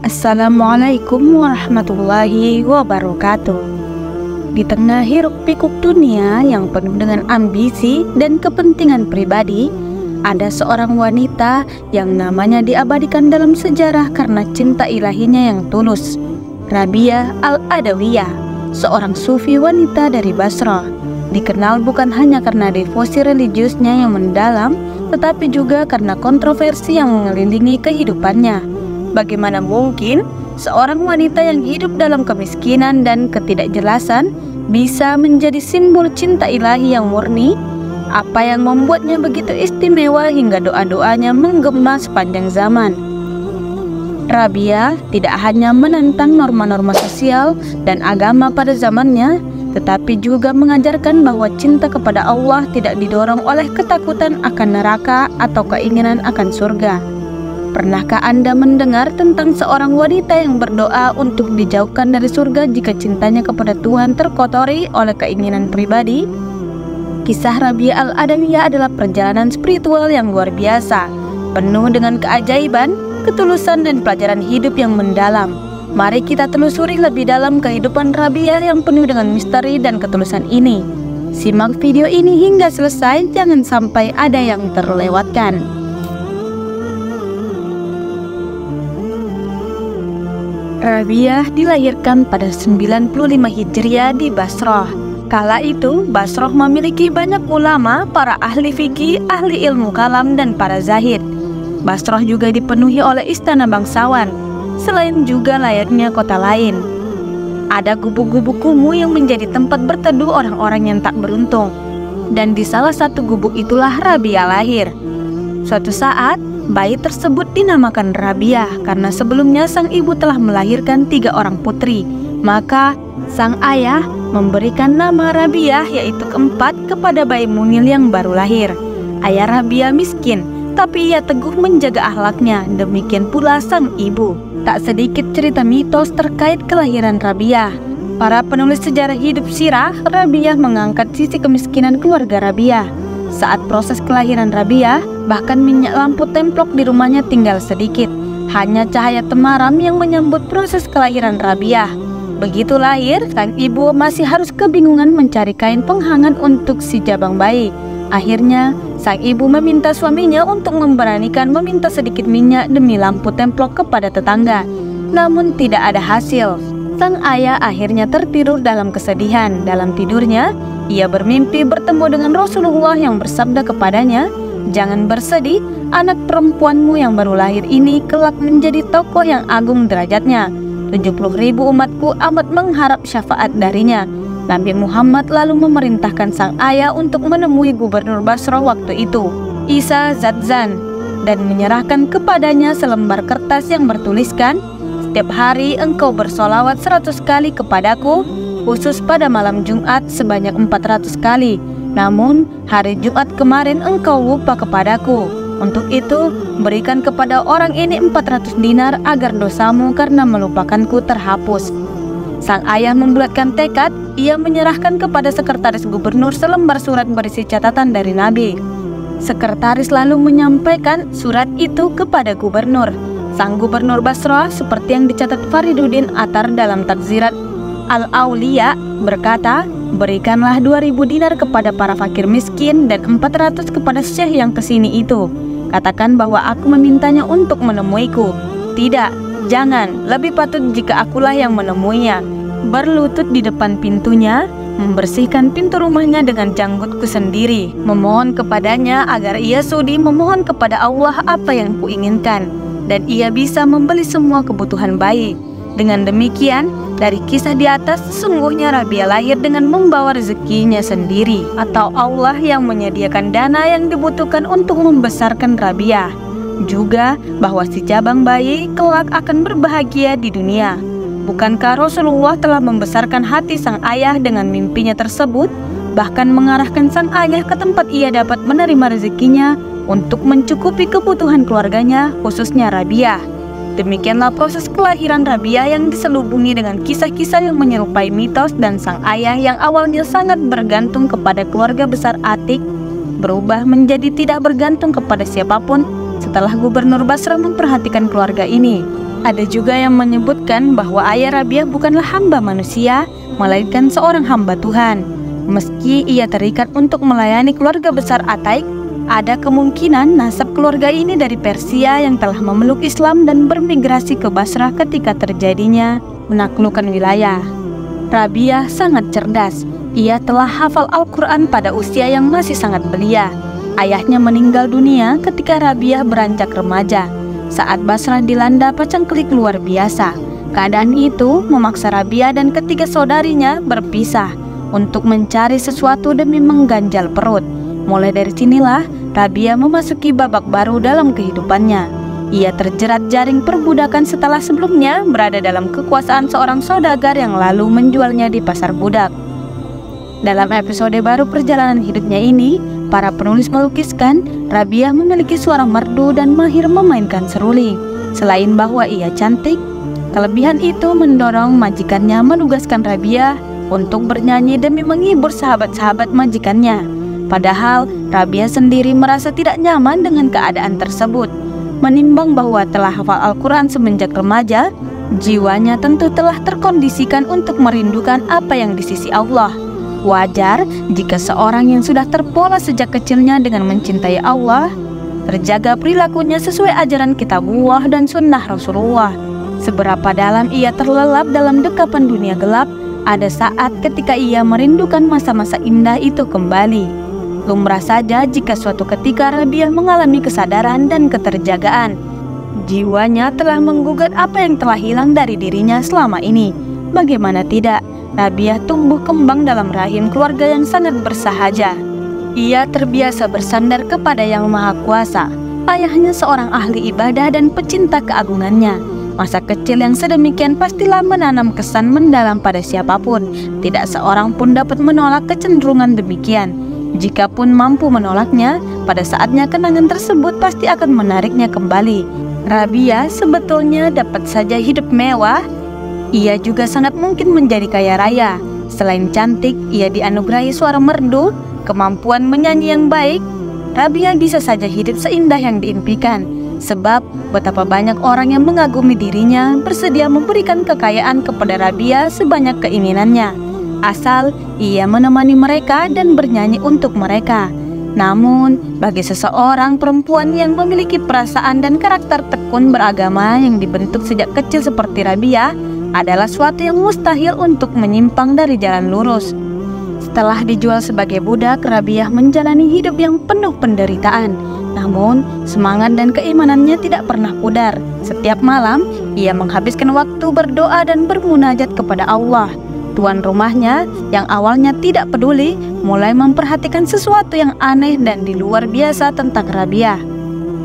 Assalamualaikum warahmatullahi wabarakatuh. Di tengah hiruk pikuk dunia yang penuh dengan ambisi dan kepentingan pribadi, ada seorang wanita yang namanya diabadikan dalam sejarah karena cinta ilahinya yang tulus. Rabiah Al-Adawiyah, seorang sufi wanita dari Basrah, dikenal bukan hanya karena devosi religiusnya yang mendalam, tetapi juga karena kontroversi yang mengelilingi kehidupannya. Bagaimana mungkin seorang wanita yang hidup dalam kemiskinan dan ketidakjelasan bisa menjadi simbol cinta ilahi yang murni? Apa yang membuatnya begitu istimewa hingga doa-doanya menggema sepanjang zaman? Rabiah tidak hanya menentang norma-norma sosial dan agama pada zamannya, tetapi juga mengajarkan bahwa cinta kepada Allah tidak didorong oleh ketakutan akan neraka atau keinginan akan surga. Pernahkah Anda mendengar tentang seorang wanita yang berdoa untuk dijauhkan dari surga jika cintanya kepada Tuhan terkotori oleh keinginan pribadi? Kisah Rabiah Al-Adawiyah adalah perjalanan spiritual yang luar biasa, penuh dengan keajaiban, ketulusan, dan pelajaran hidup yang mendalam. Mari kita telusuri lebih dalam kehidupan Rabiah yang penuh dengan misteri dan ketulusan ini. Simak video ini hingga selesai, jangan sampai ada yang terlewatkan. Rabiah dilahirkan pada 95 Hijriah di Basrah. Kala itu, Basrah memiliki banyak ulama, para ahli fikih, ahli ilmu kalam, dan para zahid. Basrah juga dipenuhi oleh istana bangsawan, selain juga layaknya kota lain. Ada gubuk-gubuk kumuh yang menjadi tempat berteduh orang-orang yang tak beruntung. Dan di salah satu gubuk itulah Rabiah lahir. Suatu saat, bayi tersebut dinamakan Rabiah karena sebelumnya sang ibu telah melahirkan 3 orang putri. Maka sang ayah memberikan nama Rabiah, yaitu keempat, kepada bayi mungil yang baru lahir. Ayah Rabiah miskin, tapi ia teguh menjaga akhlaknya. Demikian pula sang ibu. Tak sedikit cerita mitos terkait kelahiran Rabiah. Para penulis sejarah hidup sirah Rabiah mengangkat sisi kemiskinan keluarga Rabiah. Saat proses kelahiran Rabiah, bahkan minyak lampu templok di rumahnya tinggal sedikit. Hanya cahaya temaram yang menyambut proses kelahiran Rabiah. Begitu lahir, sang ibu masih harus kebingungan mencari kain penghangat untuk si jabang bayi. Akhirnya, sang ibu meminta suaminya untuk memberanikan meminta sedikit minyak demi lampu templok kepada tetangga. Namun tidak ada hasil. Sang ayah akhirnya tertidur dalam kesedihan. Dalam tidurnya, ia bermimpi bertemu dengan Rasulullah yang bersabda kepadanya, "Jangan bersedih, anak perempuanmu yang baru lahir ini kelak menjadi tokoh yang agung derajatnya. 70.000 umatku amat mengharap syafaat darinya." Nabi Muhammad lalu memerintahkan sang ayah untuk menemui gubernur Basrah waktu itu, Isa Zadzan, dan menyerahkan kepadanya selembar kertas yang bertuliskan, "Setiap hari engkau bersolawat 100 kali kepadaku, khusus pada malam Jumat sebanyak 400 kali. Namun hari Jumat kemarin engkau lupa kepadaku. Untuk itu berikan kepada orang ini 400 dinar agar dosamu karena melupakanku terhapus." Sang ayah membulatkan tekad. Ia menyerahkan kepada sekretaris gubernur selembar surat berisi catatan dari Nabi. Sekretaris lalu menyampaikan surat itu kepada gubernur. Sang gubernur Basrah, seperti yang dicatat Fariduddin Attar dalam Tadzirat Al-Auliya, berkata, "Berikanlah 2.000 dinar kepada para fakir miskin dan 400 kepada syekh yang kesini itu. Katakan bahwa aku memintanya untuk menemuiku." "Tidak, jangan, lebih patut jika akulah yang menemuinya." Berlutut di depan pintunya, membersihkan pintu rumahnya dengan janggutku sendiri, memohon kepadanya agar ia sudi memohon kepada Allah apa yang kuinginkan, dan ia bisa membeli semua kebutuhan bayi. Dengan demikian, dari kisah di atas, sesungguhnya Rabiah lahir dengan membawa rezekinya sendiri, atau Allah yang menyediakan dana yang dibutuhkan untuk membesarkan Rabiah. Juga bahwa si cabang bayi kelak akan berbahagia di dunia. Bukankah Rasulullah telah membesarkan hati sang ayah dengan mimpinya tersebut, bahkan mengarahkan sang ayah ke tempat ia dapat menerima rezekinya untuk mencukupi kebutuhan keluarganya, khususnya Rabiah. Demikianlah proses kelahiran Rabiah yang diselubungi dengan kisah-kisah yang menyerupai mitos, dan sang ayah yang awalnya sangat bergantung kepada keluarga besar Atik berubah menjadi tidak bergantung kepada siapapun setelah Gubernur Basrah memperhatikan keluarga ini. Ada juga yang menyebutkan bahwa ayah Rabiah bukanlah hamba manusia, melainkan seorang hamba Tuhan. Meski ia terikat untuk melayani keluarga besar Ataik, ada kemungkinan nasab keluarga ini dari Persia yang telah memeluk Islam dan bermigrasi ke Basrah ketika terjadinya penaklukan wilayah. Rabiah sangat cerdas. Ia telah hafal Al-Quran pada usia yang masih sangat belia. Ayahnya meninggal dunia ketika Rabiah beranjak remaja, saat Basrah dilanda pacengklik luar biasa. Keadaan itu memaksa Rabiah dan ketiga saudarinya berpisah untuk mencari sesuatu demi mengganjal perut. Mulai dari sinilah Rabiah memasuki babak baru dalam kehidupannya. Ia terjerat jaring perbudakan setelah sebelumnya berada dalam kekuasaan seorang saudagar yang lalu menjualnya di pasar budak. Dalam episode baru perjalanan hidupnya ini, para penulis melukiskan Rabiah memiliki suara merdu dan mahir memainkan seruling. Selain bahwa ia cantik, kelebihan itu mendorong majikannya menugaskan Rabiah untuk bernyanyi demi menghibur sahabat-sahabat majikannya. Padahal Rabiah sendiri merasa tidak nyaman dengan keadaan tersebut. Menimbang bahwa telah hafal Al-Quran semenjak remaja, jiwanya tentu telah terkondisikan untuk merindukan apa yang di sisi Allah. Wajar jika seorang yang sudah terpola sejak kecilnya dengan mencintai Allah, terjaga perilakunya sesuai ajaran kitabullah dan sunnah Rasulullah. Seberapa dalam ia terlelap dalam dekapan dunia gelap, ada saat ketika ia merindukan masa-masa indah itu kembali. Lumrah saja jika suatu ketika Rabiah mengalami kesadaran dan keterjagaan. Jiwanya telah menggugat apa yang telah hilang dari dirinya selama ini. Bagaimana tidak, Rabiah tumbuh kembang dalam rahim keluarga yang sangat bersahaja. Ia terbiasa bersandar kepada Yang Maha Kuasa. Ayahnya seorang ahli ibadah dan pecinta keagungannya. Masa kecil yang sedemikian pastilah menanam kesan mendalam pada siapapun. Tidak seorang pun dapat menolak kecenderungan demikian. Jikapun mampu menolaknya, pada saatnya kenangan tersebut pasti akan menariknya kembali. Rabiah sebetulnya dapat saja hidup mewah. Ia juga sangat mungkin menjadi kaya raya. Selain cantik, ia dianugerahi suara merdu, kemampuan menyanyi yang baik. Rabiah bisa saja hidup seindah yang diimpikan. Sebab betapa banyak orang yang mengagumi dirinya bersedia memberikan kekayaan kepada Rabiah sebanyak keinginannya, asal ia menemani mereka dan bernyanyi untuk mereka. Namun, bagi seseorang perempuan yang memiliki perasaan dan karakter tekun beragama yang dibentuk sejak kecil seperti Rabiah, adalah suatu yang mustahil untuk menyimpang dari jalan lurus. Setelah dijual sebagai budak, Rabiah menjalani hidup yang penuh penderitaan. Namun, semangat dan keimanannya tidak pernah pudar. Setiap malam, ia menghabiskan waktu berdoa dan bermunajat kepada Allah. Tuan rumahnya yang awalnya tidak peduli, mulai memperhatikan sesuatu yang aneh dan di luar biasa tentang Rabiah.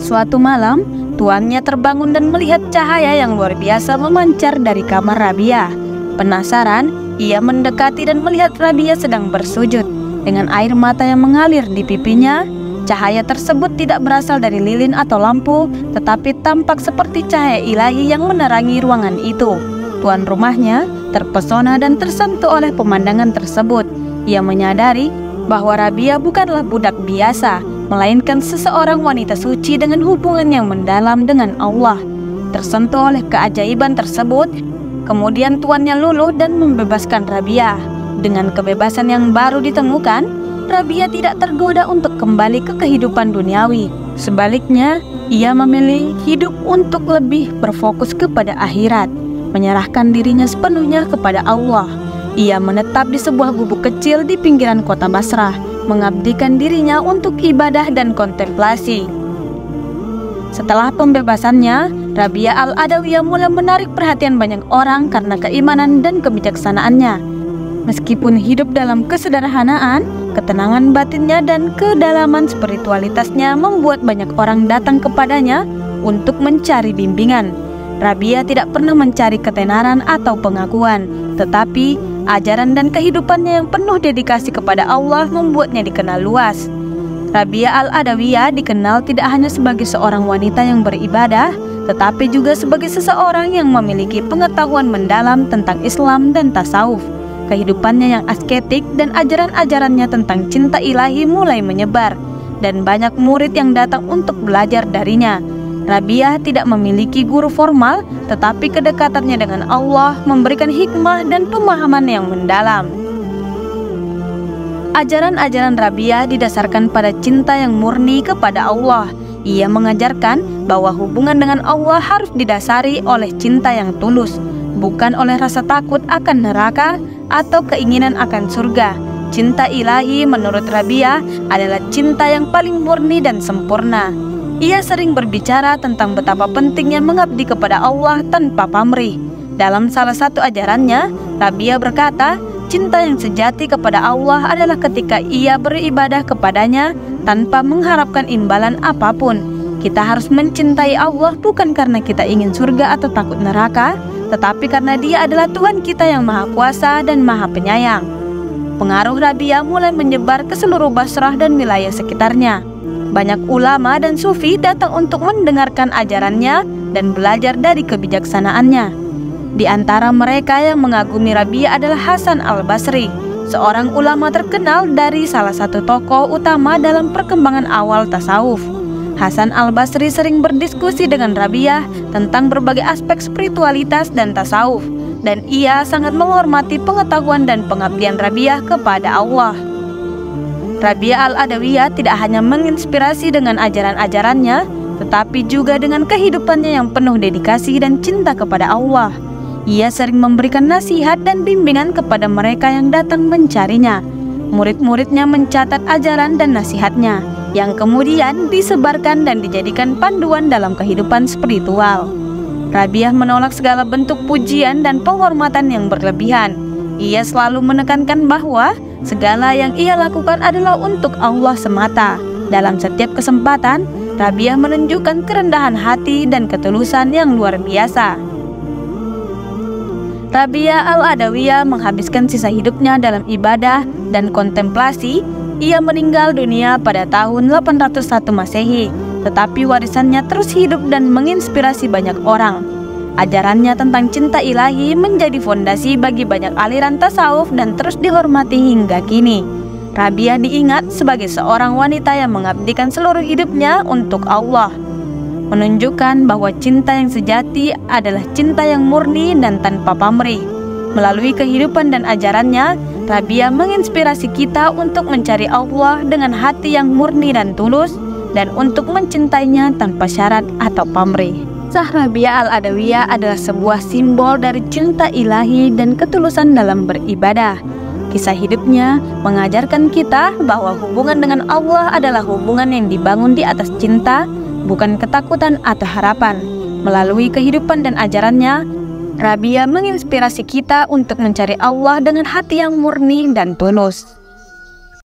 Suatu malam, tuannya terbangun dan melihat cahaya yang luar biasa memancar dari kamar Rabiah. Penasaran, ia mendekati dan melihat Rabiah sedang bersujud. Dengan air mata yang mengalir di pipinya, cahaya tersebut tidak berasal dari lilin atau lampu, tetapi tampak seperti cahaya ilahi yang menerangi ruangan itu. Tuan rumahnya terpesona dan tersentuh oleh pemandangan tersebut. Ia menyadari bahwa Rabiah bukanlah budak biasa, melainkan seseorang wanita suci dengan hubungan yang mendalam dengan Allah. Tersentuh oleh keajaiban tersebut, kemudian tuannya luluh dan membebaskan Rabiah. Dengan kebebasan yang baru ditemukan, Rabiah tidak tergoda untuk kembali ke kehidupan duniawi. Sebaliknya, ia memilih hidup untuk lebih berfokus kepada akhirat, menyerahkan dirinya sepenuhnya kepada Allah. Ia menetap di sebuah gubuk kecil di pinggiran kota Basrah, mengabdikan dirinya untuk ibadah dan kontemplasi. Setelah pembebasannya, Rabiah Al-Adawiyah mulai menarik perhatian banyak orang karena keimanan dan kebijaksanaannya. Meskipun hidup dalam kesederhanaan, ketenangan batinnya dan kedalaman spiritualitasnya membuat banyak orang datang kepadanya untuk mencari bimbingan. Rabiah tidak pernah mencari ketenaran atau pengakuan, tetapi ajaran dan kehidupannya yang penuh dedikasi kepada Allah membuatnya dikenal luas. Rabiah Al-Adawiyah dikenal tidak hanya sebagai seorang wanita yang beribadah, tetapi juga sebagai seseorang yang memiliki pengetahuan mendalam tentang Islam dan tasawuf. Kehidupannya yang asketik dan ajaran-ajarannya tentang cinta ilahi mulai menyebar, dan banyak murid yang datang untuk belajar darinya. Rabiah tidak memiliki guru formal, tetapi kedekatannya dengan Allah memberikan hikmah dan pemahaman yang mendalam. Ajaran-ajaran Rabiah didasarkan pada cinta yang murni kepada Allah. Ia mengajarkan bahwa hubungan dengan Allah harus didasari oleh cinta yang tulus, bukan oleh rasa takut akan neraka atau keinginan akan surga. Cinta ilahi menurut Rabiah adalah cinta yang paling murni dan sempurna. Ia sering berbicara tentang betapa pentingnya mengabdi kepada Allah tanpa pamrih. Dalam salah satu ajarannya, Rabiah berkata, cinta yang sejati kepada Allah adalah ketika ia beribadah kepadanya tanpa mengharapkan imbalan apapun. Kita harus mencintai Allah bukan karena kita ingin surga atau takut neraka, tetapi karena Dia adalah Tuhan kita yang Maha Kuasa dan Maha Penyayang. Pengaruh Rabiah mulai menyebar ke seluruh Basrah dan wilayah sekitarnya. Banyak ulama dan sufi datang untuk mendengarkan ajarannya dan belajar dari kebijaksanaannya. Di antara mereka yang mengagumi Rabiah adalah Hasan al-Basri, seorang ulama terkenal dari salah satu tokoh utama dalam perkembangan awal tasawuf. Hasan al-Basri sering berdiskusi dengan Rabiah tentang berbagai aspek spiritualitas dan tasawuf, dan ia sangat menghormati pengetahuan dan pengabdian Rabiah kepada Allah. Rabiah al-Adawiyah tidak hanya menginspirasi dengan ajaran-ajarannya, tetapi juga dengan kehidupannya yang penuh dedikasi dan cinta kepada Allah. Ia sering memberikan nasihat dan bimbingan kepada mereka yang datang mencarinya. Murid-muridnya mencatat ajaran dan nasihatnya, yang kemudian disebarkan dan dijadikan panduan dalam kehidupan spiritual. Rabiah menolak segala bentuk pujian dan penghormatan yang berlebihan. Ia selalu menekankan bahwa segala yang ia lakukan adalah untuk Allah semata. Dalam setiap kesempatan, Rabiah menunjukkan kerendahan hati dan ketulusan yang luar biasa. Rabiah al-Adawiyah menghabiskan sisa hidupnya dalam ibadah dan kontemplasi. Ia meninggal dunia pada tahun 801 Masehi, tetapi warisannya terus hidup dan menginspirasi banyak orang. Ajarannya tentang cinta ilahi menjadi fondasi bagi banyak aliran tasawuf dan terus dihormati hingga kini. Rabiah diingat sebagai seorang wanita yang mengabdikan seluruh hidupnya untuk Allah, menunjukkan bahwa cinta yang sejati adalah cinta yang murni dan tanpa pamrih. Melalui kehidupan dan ajarannya, Rabiah menginspirasi kita untuk mencari Allah dengan hati yang murni dan tulus, dan untuk mencintainya tanpa syarat atau pamrih. Kisah Rabiah al-Adawiyah adalah sebuah simbol dari cinta ilahi dan ketulusan dalam beribadah. Kisah hidupnya mengajarkan kita bahwa hubungan dengan Allah adalah hubungan yang dibangun di atas cinta, bukan ketakutan atau harapan. Melalui kehidupan dan ajarannya, Rabiah menginspirasi kita untuk mencari Allah dengan hati yang murni dan tulus.